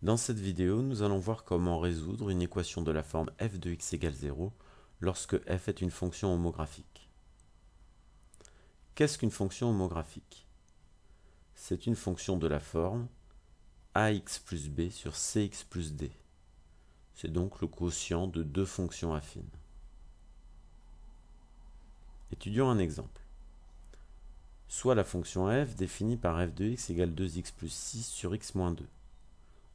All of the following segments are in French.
Dans cette vidéo, nous allons voir comment résoudre une équation de la forme f de x égale 0 lorsque f est une fonction homographique. Qu'est-ce qu'une fonction homographique? C'est une fonction de la forme ax plus b sur cx plus d. C'est donc le quotient de deux fonctions affines. Étudions un exemple. Soit la fonction f définie par f de x égale 2x plus 6 sur x moins 2.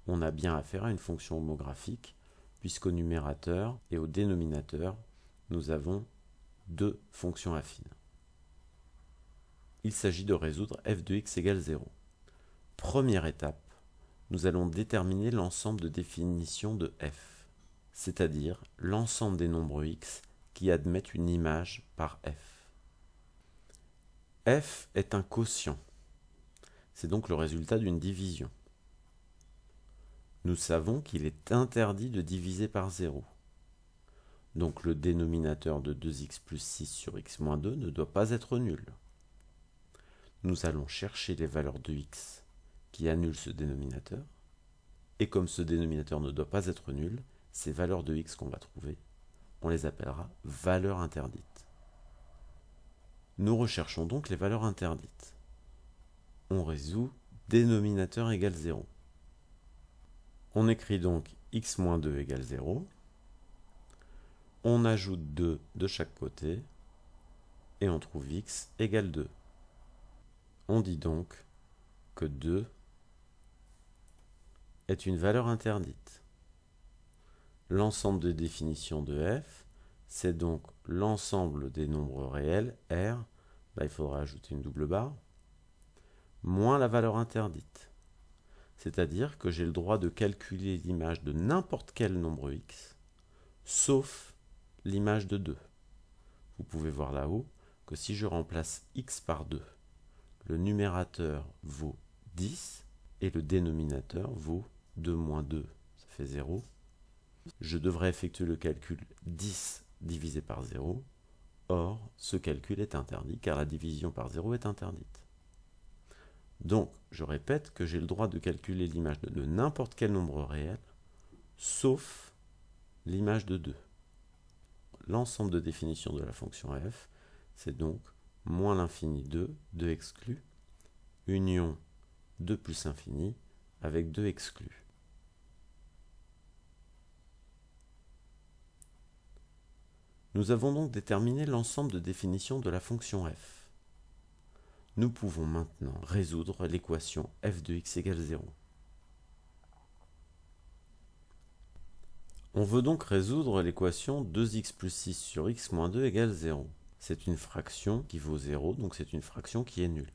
On a bien affaire à une fonction homographique, puisqu'au numérateur et au dénominateur, nous avons deux fonctions affines. Il s'agit de résoudre f de x égale 0. Première étape, nous allons déterminer l'ensemble de définition de f, c'est-à-dire l'ensemble des nombres x qui admettent une image par f. F est un quotient. C'est donc le résultat d'une division. Nous savons qu'il est interdit de diviser par 0. Donc le dénominateur de 2x plus 6 sur x moins 2 ne doit pas être nul. Nous allons chercher les valeurs de x qui annulent ce dénominateur. Et comme ce dénominateur ne doit pas être nul, ces valeurs de x qu'on va trouver, on les appellera valeurs interdites. Nous recherchons donc les valeurs interdites. On résout dénominateur égale 0. On écrit donc x moins 2 égale 0. On ajoute 2 de chaque côté et on trouve x égale 2. On dit donc que 2 est une valeur interdite. L'ensemble de définition de f, c'est donc l'ensemble des nombres réels, R, là il faudra ajouter une double barre, moins la valeur interdite. C'est-à-dire que j'ai le droit de calculer l'image de n'importe quel nombre x, sauf l'image de 2. Vous pouvez voir là-haut que si je remplace x par 2, le numérateur vaut 10 et le dénominateur vaut 2 moins 2, ça fait 0. Je devrais effectuer le calcul 10 divisé par 0. Or, ce calcul est interdit car la division par 0 est interdite. Donc, je répète que j'ai le droit de calculer l'image de n'importe quel nombre réel, sauf l'image de 2. L'ensemble de définition de la fonction f, c'est donc moins l'infini 2, 2 exclu, union 2 plus infini, avec 2 exclus. Nous avons donc déterminé l'ensemble de définition de la fonction f. Nous pouvons maintenant résoudre l'équation f de x égale 0. On veut donc résoudre l'équation 2x plus 6 sur x moins 2 égale 0. C'est une fraction qui vaut 0, donc c'est une fraction qui est nulle.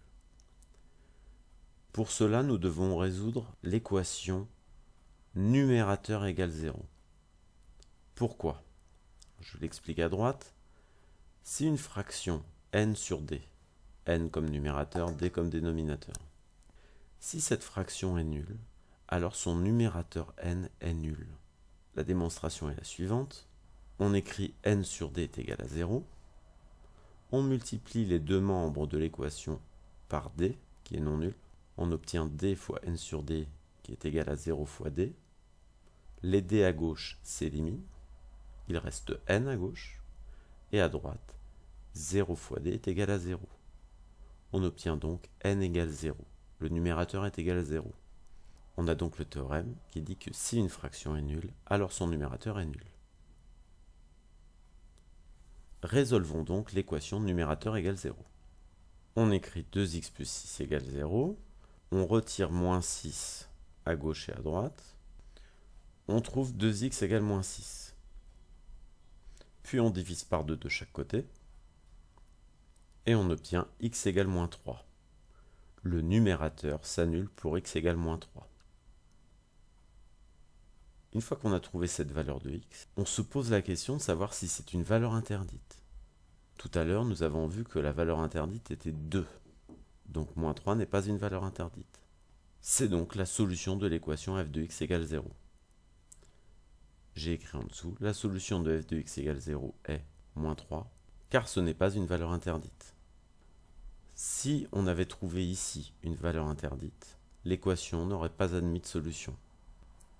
Pour cela, nous devons résoudre l'équation numérateur égale 0. Pourquoi? Je l'explique à droite. Si une fraction n sur d, n comme numérateur, d comme dénominateur. Si cette fraction est nulle, alors son numérateur n est nul. La démonstration est la suivante. On écrit n sur d est égal à 0. On multiplie les deux membres de l'équation par d, qui est non nul. On obtient d fois n sur d, qui est égal à 0 fois d. Les d à gauche s'éliminent. Il reste n à gauche. Et à droite, 0 fois d est égal à 0. On obtient donc n égale 0. Le numérateur est égal à 0. On a donc le théorème qui dit que si une fraction est nulle, alors son numérateur est nul. Résolvons donc l'équation numérateur égale 0. On écrit 2x plus 6 égale 0. On retire moins 6 à gauche et à droite. On trouve 2x égale moins 6. Puis on divise par 2 de chaque côté. Et on obtient x égale moins 3. Le numérateur s'annule pour x égale moins 3. Une fois qu'on a trouvé cette valeur de x, on se pose la question de savoir si c'est une valeur interdite. Tout à l'heure, nous avons vu que la valeur interdite était 2. Donc moins 3 n'est pas une valeur interdite. C'est donc la solution de l'équation f de x égale 0. J'ai écrit en dessous, la solution de f de x égale 0 est moins 3, car ce n'est pas une valeur interdite. Si on avait trouvé ici une valeur interdite, l'équation n'aurait pas admis de solution.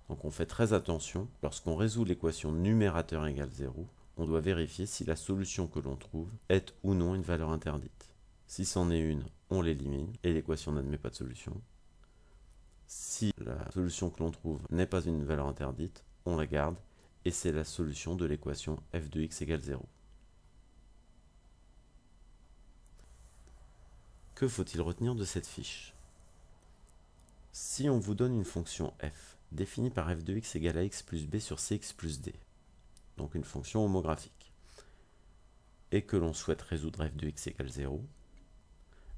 Donc on fait très attention, lorsqu'on résout l'équation numérateur égale 0, on doit vérifier si la solution que l'on trouve est ou non une valeur interdite. Si c'en est une, on l'élimine et l'équation n'admet pas de solution. Si la solution que l'on trouve n'est pas une valeur interdite, on la garde et c'est la solution de l'équation f de x égale 0. Que faut-il retenir de cette fiche? Si on vous donne une fonction f définie par f de x égale à x plus b sur cx plus d, donc une fonction homographique, et que l'on souhaite résoudre f de x égale 0,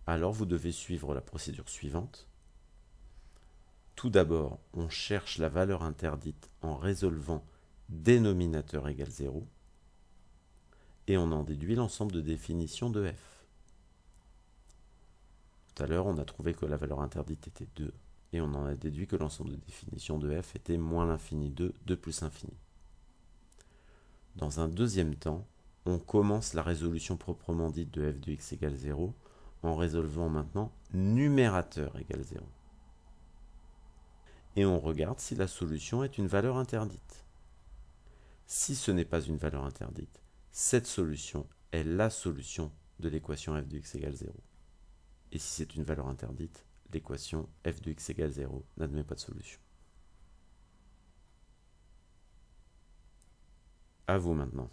alors vous devez suivre la procédure suivante. Tout d'abord, on cherche la valeur interdite en résolvant dénominateur égale 0, et on en déduit l'ensemble de définitions de f. Tout à l'heure, on a trouvé que la valeur interdite était 2, et on en a déduit que l'ensemble de définitions de f était moins l'infini 2, 2 plus infini. Dans un deuxième temps, on commence la résolution proprement dite de f de x égale 0 en résolvant maintenant numérateur égale 0. Et on regarde si la solution est une valeur interdite. Si ce n'est pas une valeur interdite, cette solution est la solution de l'équation f de x égale 0. Et si c'est une valeur interdite, l'équation f de x égale 0 n'admet pas de solution. À vous maintenant.